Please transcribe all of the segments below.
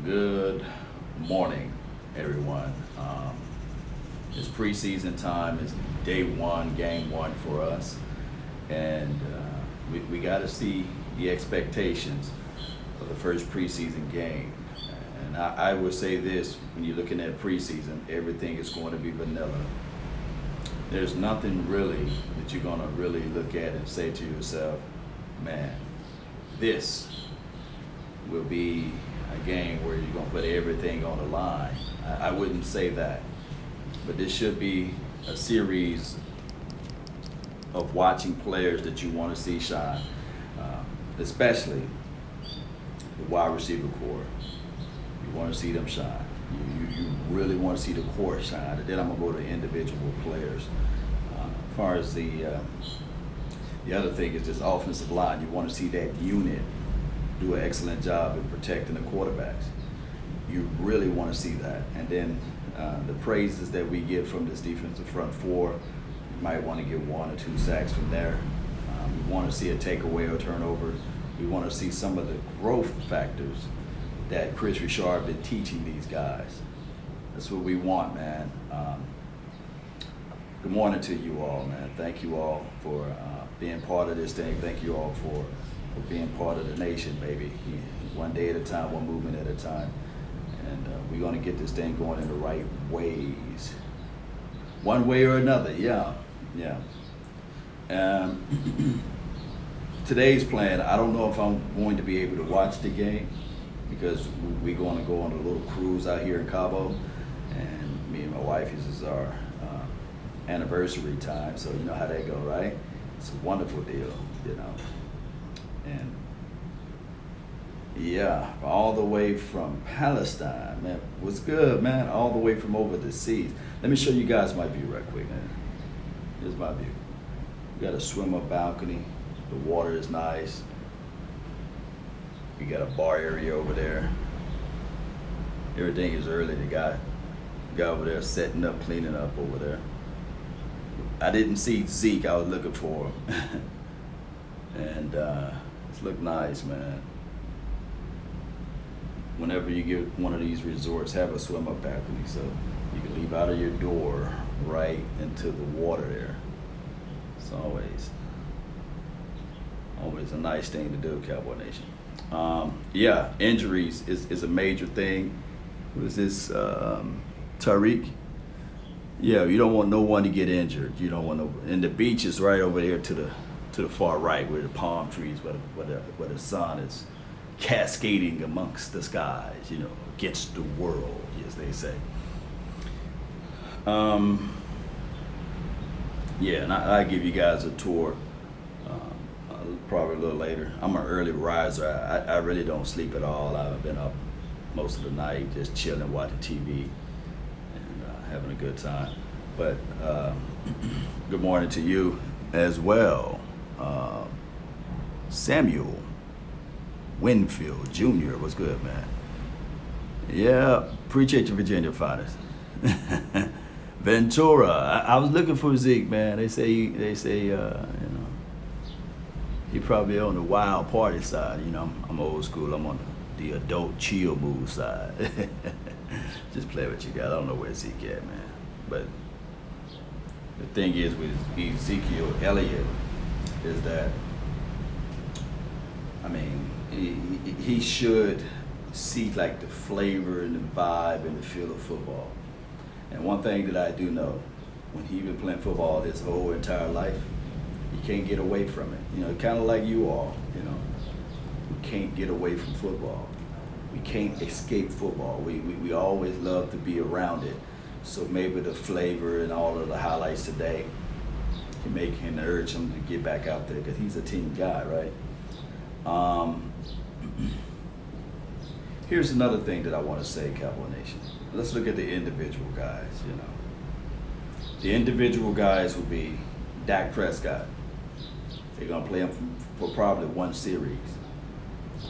Good morning, everyone. It's preseason time. It's day one, game one for us, and we got to see the expectations of the first preseason game. And I would say this: when you're looking at preseason, everything is going to be vanilla. There's nothing really that you're going to really look at and say to yourself, "Man, this will be a game where you're going to put everything on the line." I wouldn't say that. But this should be a series of watching players that you want to see shine, especially the wide receiver core. You want to see them shine. You really want to see the core shine. And then I'm going to go to individual players. As far as the other thing is this offensive line. You want to see that unit do an excellent job in protecting the quarterbacks. You really want to see that. And then the praises that we get from this defensive front four, you might want to get 1 or 2 sacks from there. We want to see a takeaway or turnover. We want to see some of the growth factors that Chris Richard been teaching these guys. That's what we want, man. Good morning to you all, man. Thank you all for being part of this thing. Thank you all for being part of the nation, baby. One day at a time, one movement at a time. And we're going to get this thing going in the right ways. One way or another, yeah. Today's plan, I don't know if I'm going to be able to watch the game because we're going to go on a little cruise out here in Cabo. And me and my wife, this is our anniversary time, so you know how that go, right? It's a wonderful deal, you know. And yeah, all the way from Palestine, man. What's good, man? All the way from over the seas. Let me show you guys my view right quick, man. Here's my view. We got a swim-up balcony. The water is nice. We got a bar area over there. Everything is early. The guy over there setting up, cleaning up over there. I didn't see Zeke. I was looking for him. And it's looked nice, man. Whenever you get one of these resorts, have a swim-up balcony so you can leave out of your door right into the water there. It's always a nice thing to do, Cowboy Nation. Yeah, injuries is a major thing. Who is this? Tariq? Yeah, you don't want no one to get injured. You don't want no. And the beach is right over there to the far right, where the palm trees, where the sun is cascading amongst the skies, you know, against the world, as they say. Yeah, and I give you guys a tour probably a little later. I'm an early riser. I really don't sleep at all. I've been up most of the night just chilling, watching TV, and having a good time. But good morning to you as well. Samuel Winfield Jr. What's good, man? Yeah, appreciate you, Virginia Finest. Ventura. I was looking for Zeke, man. They say you know, he probably on the wild party side. You know, I'm old school. I'm on the adult chill mood side. Just play with you guys. I don't know where Zeke at, man. But the thing is with Ezekiel Elliott is that, I mean, he should see like the flavor and the vibe and the feel of football. And one thing that I do know, when he's been playing football his whole entire life, he can't get away from it. You know, kind of like you all, you know. We can't get away from football. We can't escape football. We always love to be around it. So maybe the flavor and all of the highlights today can make him urge him to get back out there because he's a team guy, right? Here's another thing that I want to say, Cowboy Nation. Let's look at the individual guys, you know. The individual guys will be Dak Prescott. They're going to play him for probably one series.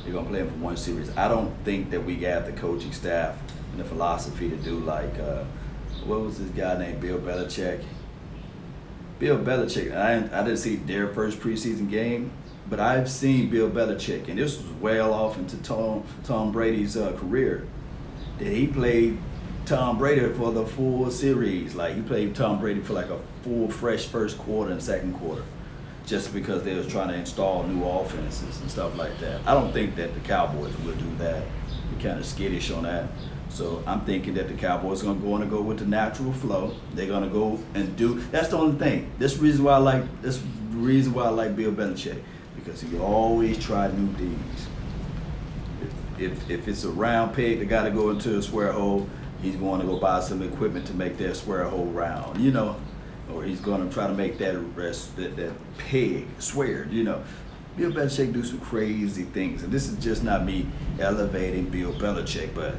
They're going to play him for one series. I don't think that we have the coaching staff and the philosophy to do like, what was this guy named Bill Belichick? Bill Belichick, I didn't see their first preseason game, but I've seen Bill Belichick, and this was well off into Tom Brady's career. that he played Tom Brady for the full series. Like he played Tom Brady for like a full fresh first quarter and second quarter, just because they was trying to install new offenses and stuff like that. I don't think that the Cowboys will do that. They're kind of skittish on that. So I'm thinking that the Cowboys are going to go with the natural flow. They're going to go and do. That's the only thing. This is the reason why I like. This is the reason why I like Bill Belichick, because he always try new things. If it's a round peg that got to go into a square hole, he's going to go buy some equipment to make that square hole round. You know, or he's going to try to make that peg squared. You know. Bill Belichick do some crazy things, and this is just not me elevating Bill Belichick, but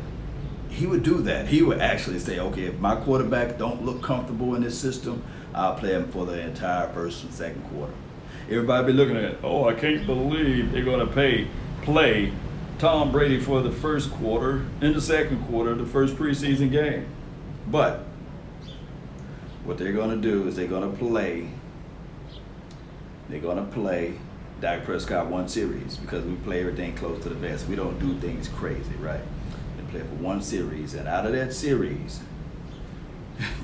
he would do that. He would actually say, okay, if my quarterback don't look comfortable in this system, I'll play him for the entire first and second quarter. Everybody be looking at, oh, I can't believe they're going to play Tom Brady for the first quarter and the second quarter, the first preseason game. But what they're going to do is they're going to play Dak Prescott one series, because we play everything close to the vest. We don't do things crazy, right? They play for one series, and out of that series,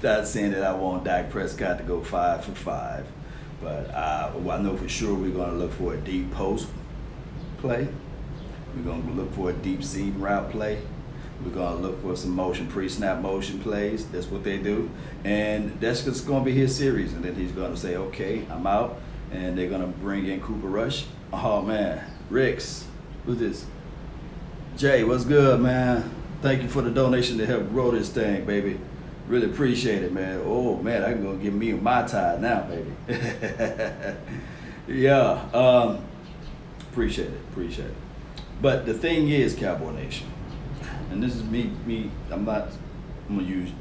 not saying that I want Dak Prescott to go 5 for 5, but I know for sure we're going to look for a deep post play. We're going to look for a deep seam route play. We're going to look for some pre-snap motion plays. That's what they do. And that's just going to be his series. And then he's going to say, okay, I'm out. And they're going to bring in Cooper Rush. Oh, man. Ricks. Who's this? Jay, what's good, man? Thank you for the donation to help grow this thing, baby. Really appreciate it, man. Oh, man, I'm going to give me my tie now, baby. Yeah. Appreciate it. But the thing is, Cowboy Nation, and this is me, I'm going to use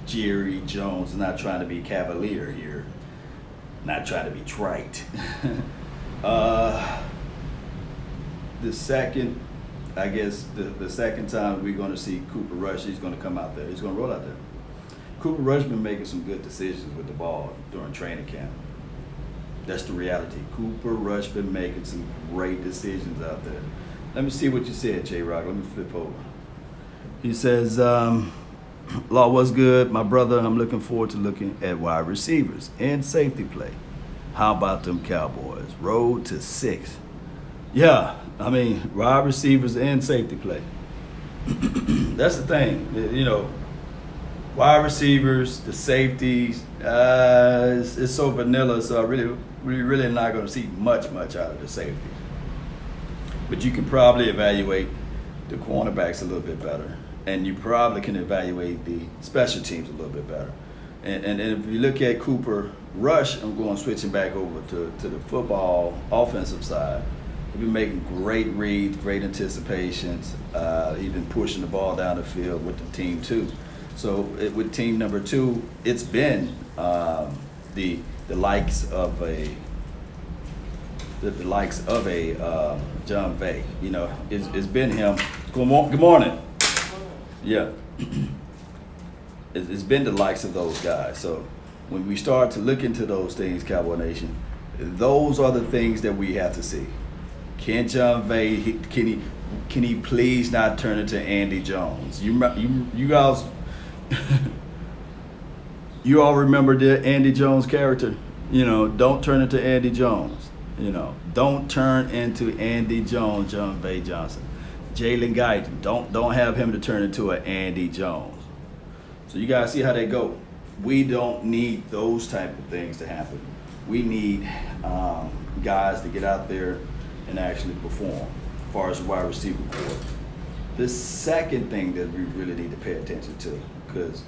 Jerry Jones, not trying to be cavalier here. Not trying to be trite. The second time we're going to see Cooper Rush, he's going to come out there. He's going to roll out there. Cooper Rush been making some good decisions with the ball during training camp. That's the reality. Cooper Rush been making some great decisions out there. Let me see what you said, J-Rock. Let me flip over. He says, Law, what's good? My brother, I'm looking forward to looking at wide receivers and safety play. How about them Cowboys? Road to 6. Yeah, I mean, wide receivers and safety play. That's the thing. You know, wide receivers, the safeties, it's so vanilla, so we're really not going to see much out of the safeties. But you can probably evaluate the cornerbacks a little bit better. And you probably can evaluate the special teams a little bit better. And if you look at Cooper Rush, I'm switching back over to the football offensive side. He's been making great reads, great anticipations. He's been pushing the ball down the field with the team too. So with team number 2, it's been the likes of a John Vay. You know, it's been him. Good morning. Yeah, it's been the likes of those guys. So when we start to look into those things, Cowboy Nation, those are the things that we have to see. Can John Vay, can he please not turn into Andy Jones? You guys, you all remember the Andy Jones character? You know, don't turn into Andy Jones. You know, don't turn into Andy Jones, John Vay Johnson. Jalen Guyton, don't have him to turn into an Andy Jones. So you guys see how they go. We don't need those type of things to happen. We need guys to get out there and actually perform as far as the wide receiver core. The second thing that we really need to pay attention to, because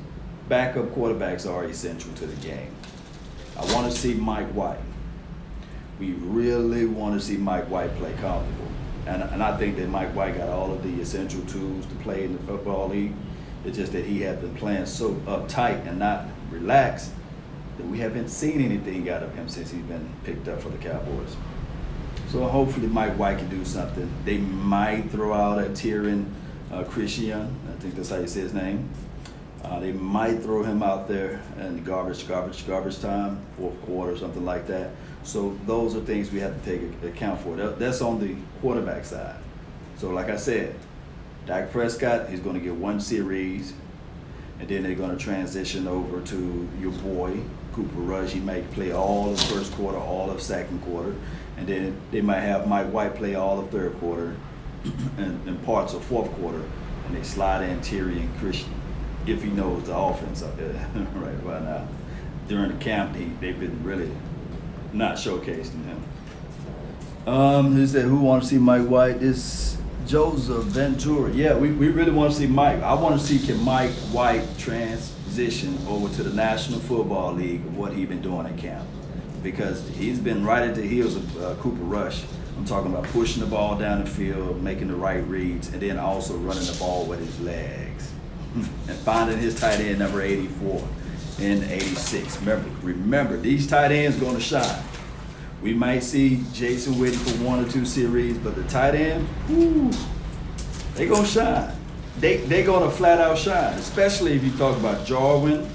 backup quarterbacks are essential to the game. I want to see Mike White. We really want to see Mike White play comfortable. And I think that Mike White got all of the essential tools to play in the football league. It's just that he had been playing so uptight and not relaxed that we haven't seen anything out of him since he's been picked up for the Cowboys. So hopefully Mike White can do something. They might throw out a Tyrann Christian. I think that's how you say his name. They might throw him out there in garbage time, fourth quarter, something like that. So those are things we have to take account for. That's on the quarterback side. So like I said, Dak Prescott, he's going to get 1 series, and then they're going to transition over to your boy, Cooper Rush. He might play all of first quarter, all of second quarter, and then they might have Mike White play all of third quarter and parts of fourth quarter, and they slide in Terry and Christian, if he knows the offense up there right about now. During the camp, they've been really not showcasing him. He said, who wants to see Mike White? This Joseph Ventura. Yeah, we really want to see Mike. I want to see can Mike White transition over to the National Football League of what he's been doing at camp. Because he's been right at the heels of Cooper Rush. I'm talking about pushing the ball down the field, making the right reads, and then also running the ball with his legs. And finding his tight end number 84 and 86. Remember, these tight ends going to shine. We might see Jason Witten for 1 or 2 series, but the tight end, they going to shine. They going to flat out shine, especially if you talk about Jarwin.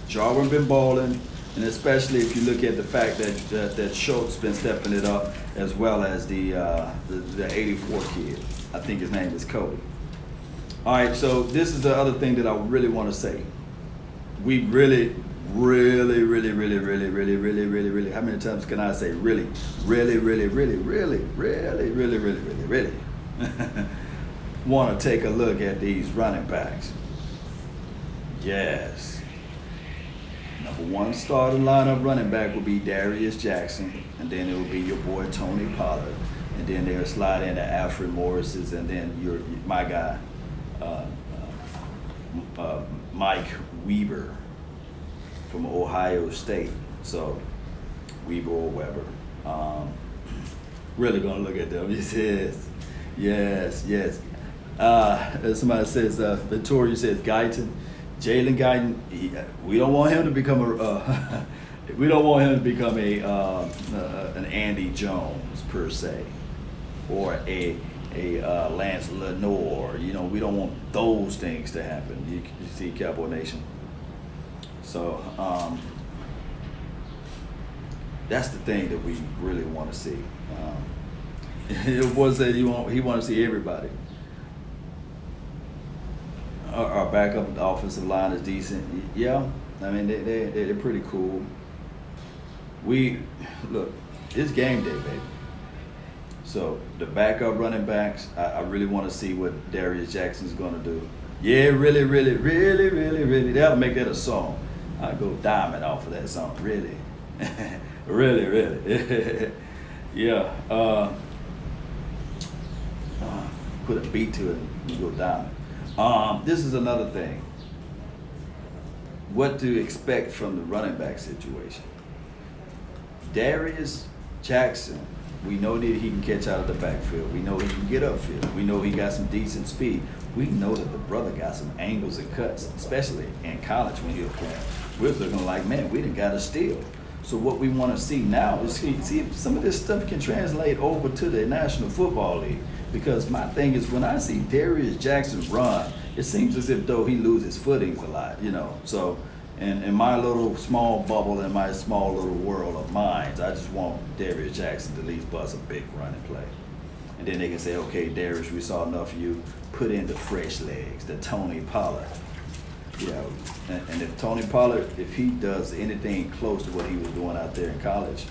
Jarwin been balling, and especially if you look at the fact that Schultz been stepping it up, as well as the 84 kid. I think his name is Cody. All right, so this is the other thing that I really want to say. We really, how many times can I say really want to take a look at these running backs? Yes. Number 1 starting lineup running back will be Darius Jackson, and then it will be your boy Tony Pollard, and then they'll slide into Alfred Morris's, and then my guy, Mike Weber from Ohio State. So Weber or Weber. Really gonna look at them. Yes. Somebody says Victoria says Guyton. Jalen Guyton, we don't want him to become an Andy Jones per se, or a Lance Lenovo. We don't want those things to happen. You see, Cowboy Nation. So that's the thing that we really want to see. It was that he want to see everybody. Our backup offensive line is decent. Yeah, I mean they're pretty cool. Look, it's game day, baby. So the backup running backs, I really want to see what Darius Jackson's going to do. Yeah, really. That'll make that a song. I'll go diamond off of that song. Really. really. Yeah. Put a beat to it and go diamond. This is another thing. What to expect from the running back situation. Darius Jackson, we know that he can catch out of the backfield. We know he can get upfield. We know he got some decent speed. We know that the brother got some angles and cuts, especially in college when he was playing. We're looking like, man, we done got a steal. So what we want to see now is see if some of this stuff can translate over to the National Football League. Because my thing is, when I see Darius Jackson run, it seems as if though he loses footings a lot, So in my little small bubble, in my small little world of minds, I just want Darius Jackson to at least bust a big run and play. And then they can say, okay, Darius, we saw enough of you. Put in the fresh legs, the Tony Pollard. And if Tony Pollard, if he does anything close to what he was doing out there in college,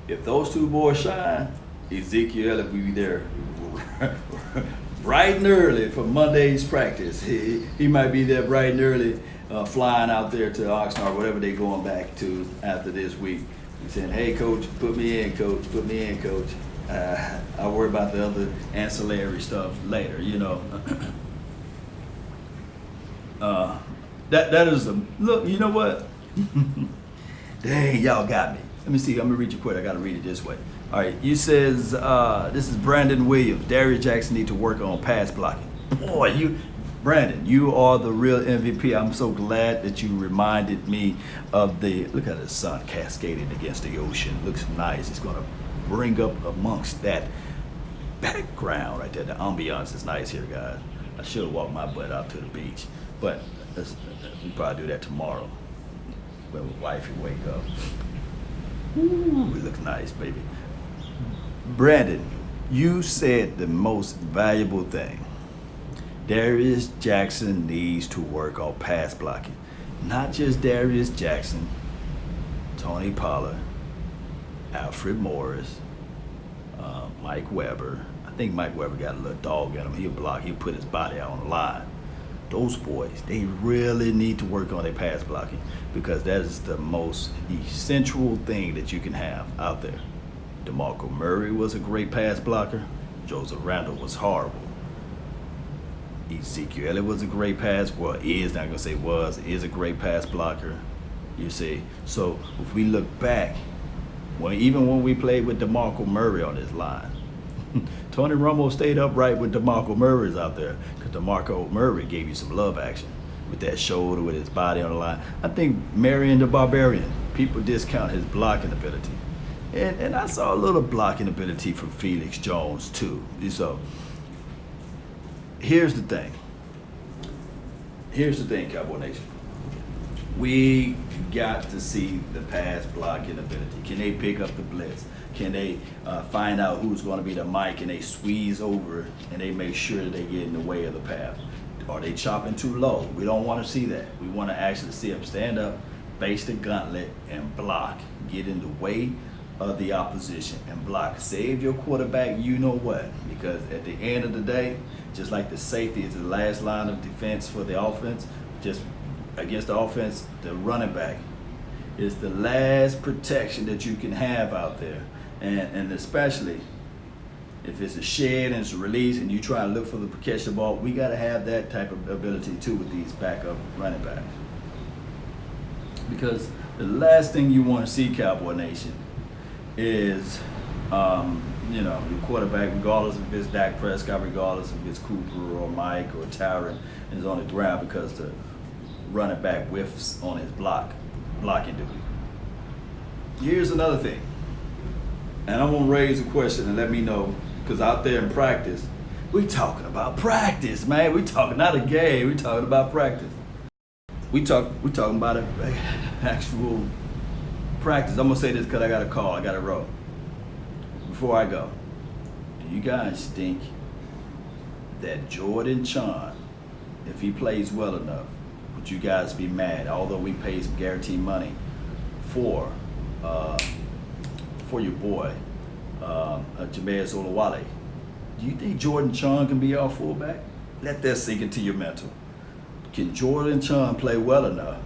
if those two boys shine, Ezekiel will be there bright and early for Monday's practice. He might be there bright and early, flying out there to Oxnard, whatever they're going back to after this week. He's saying, hey, coach, put me in, coach. I'll worry about the other ancillary stuff later, That is look, you know what? Dang, y'all got me. Let me see, I'm gonna read you quick. I gotta read it this way. All right, you says, this is Brandon Williams. Darius Jackson need to work on pass blocking. Boy, Brandon, you are the real MVP. I'm so glad that you reminded me of look at the sun cascading against the ocean. Looks nice. It's gonna bring up amongst that background right there. The ambiance is nice here, guys. I should have walked my butt out to the beach, but we'll probably do that tomorrow when my wife will wake up. Ooh, it looks nice, baby. Brandon, you said the most valuable thing. Darius Jackson needs to work on pass blocking. Not just Darius Jackson, Tony Pollard, Alfred Morris, Mike Weber. I think Mike Weber got a little dog in him. He'll block, he'll put his body out on the line. Those boys, they really need to work on their pass blocking because that is the most essential thing that you can have out there. DeMarco Murray was a great pass blocker. Joseph Randle was horrible. Ezekiel Elliott was a great pass. Well, is not gonna say was, is a great pass blocker. You see, so if we look back, even when we played with DeMarco Murray on this line, Tony Romo stayed upright when DeMarco Murray's out there because DeMarco Murray gave you some love action with that shoulder, with his body on the line. I think Marion the Barbarian, people discount his blocking ability. And I saw a little blocking ability from Felix Jones too. So here's the thing. Here's the thing, Cowboy Nation. We got to see the pass blocking ability. Can they pick up the blitz? Can they find out who's going to be the Mike and they squeeze over and they make sure that they get in the way of the pass? Are they chopping too low? We don't want to see that. We want to actually see them stand up, face the gauntlet, and block. Get in the way of the opposition and block. Save your quarterback, you know what? Because at the end of the day, just like the safety is the last line of defense for the offense, just against the offense, the running back is the last protection that you can have out there. And especially if it's a shed and it's a release and you try to look for the catch the ball, we got to have that type of ability too with these backup running backs. Because the last thing you want to see, Cowboy Nation, is your quarterback, regardless if it's Dak Prescott, regardless if it's Cooper or Mike or Tyron, is on the ground because the running back whiffs on his blocking duty. Here's another thing, and I'm gonna raise a question and let me know, because out there in practice, we talking about practice, man. We talking not a game. We talking about practice. We talking about an actual practice. I'm gonna say this because I got a call. I got to roll. Before I go, do you guys think that Jordan Chon, if he plays well enough, would you guys be mad? Although we paid some guaranteed money for your boy, Jameis Olawale. Do you think Jordan Chon can be our fullback? Let that sink into your mental. Can Jordan Chon play well enough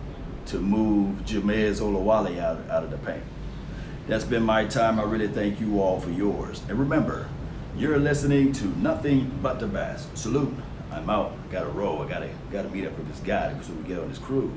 to move Jameis Olawale out of the paint? That's been my time. I really thank you all for yours. And remember, you're listening to Nothing But the Bass. Salute. I'm out. Got to roll. I gotta meet up with this guy so we get on this cruise.